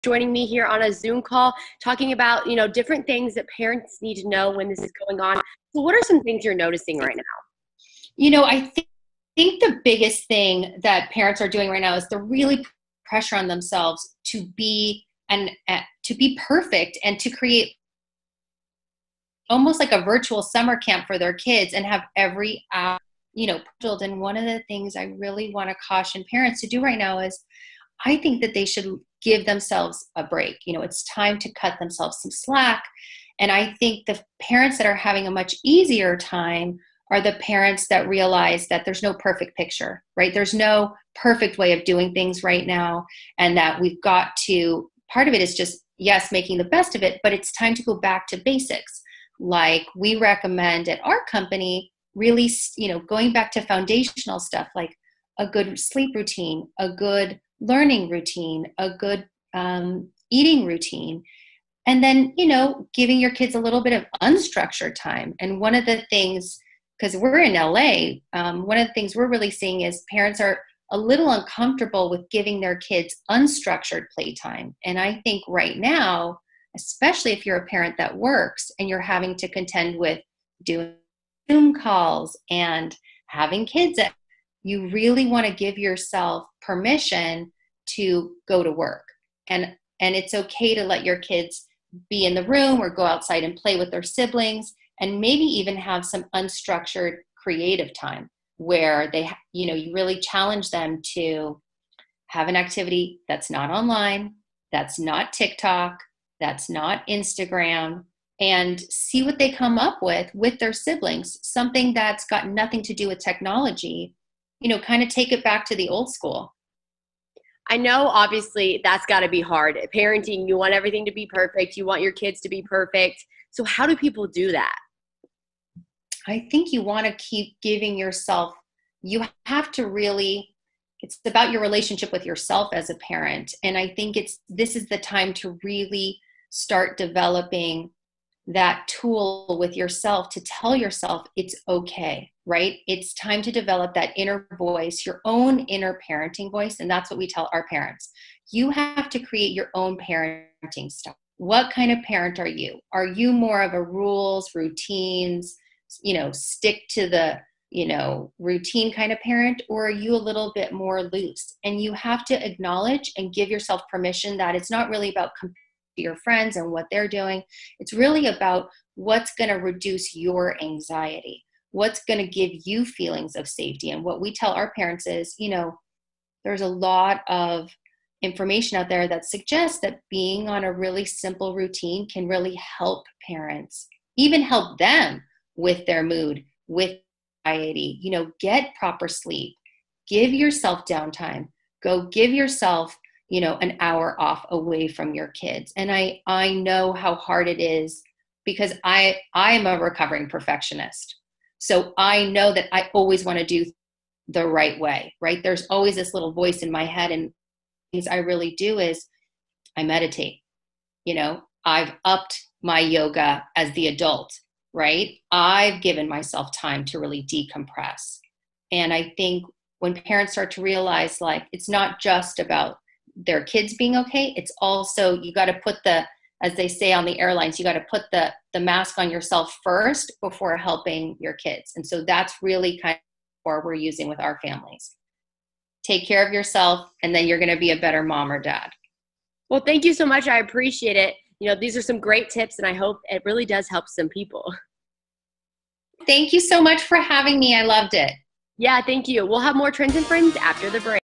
joining me here on a Zoom call, talking about, different things that parents need to know when this is going on. So what are some things you're noticing right now? I think the biggest thing that parents are doing right now is they're really pressure on themselves to be perfect and to create almost like a virtual summer camp for their kids and have every hour, scheduled. And one of the things I really want to caution parents to do right now is I think that they should give themselves a break. It's time to cut themselves some slack. And I think the parents that are having a much easier time are the parents that realize that there's no perfect picture, right? There's no perfect way of doing things right now. And that part of it is just, yes, making the best of it, but it's time to go back to basics. Like we recommend at our company, really, going back to foundational stuff like a good sleep routine, a good learning routine, a good eating routine. And then, giving your kids a little bit of unstructured time. And one of the things, because we're in LA, one of the things we're really seeing is parents are a little uncomfortable with giving their kids unstructured playtime. And I think right now, especially if you're a parent that works and you're having to contend with doing Zoom calls and having kids, you really want to give yourself permission to go to work. And it's okay to let your kids be in the room or go outside and play with their siblings, and maybe even have some unstructured creative time where you really challenge them to have an activity that's not online, that's not TikTok, that's not Instagram, and see what they come up with their siblings, something that's got nothing to do with technology, kind of take it back to the old school. I know, obviously, that's got to be hard. Parenting, you want everything to be perfect. You want your kids to be perfect. So how do people do that? I think you want to keep giving yourself, you have to really, it's about your relationship with yourself as a parent. And I think this is the time to really start developing that tool with yourself to tell yourself it's okay, right? It's time to develop that inner voice, your own inner parenting voice. And that's what we tell our parents. You have to create your own parenting style. What kind of parent are you? Are you more of a rules, routines, stick to the, routine kind of parent, or are you a little bit more loose? And you have to acknowledge and give yourself permission that it's not really about your friends and what they're doing. It's really about what's going to reduce your anxiety, what's going to give you feelings of safety. And what we tell our parents is, there's a lot of information out there that suggests that being on a really simple routine can really help parents, even help them with their mood, with anxiety, get proper sleep, give yourself downtime, go give yourself an hour off away from your kids. And I know how hard it is because I'm a recovering perfectionist. So I know that I always want to do the right way, right? There's always this little voice in my head, and things I really do is I meditate. I've upped my yoga as the adult, right? I've given myself time to really decompress. And I think when parents start to realize, like, it's not just about their kids being okay, it's also, you got to put as they say on the airlines, you got to put the mask on yourself first before helping your kids. And so that's really kind of what we're using with our families. Take care of yourself, and then you're going to be a better mom or dad. Well, thank you so much. I appreciate it. These are some great tips, and I hope it really does help some people. Thank you so much for having me. I loved it. Yeah, thank you. We'll have more Trends and Friends after the break.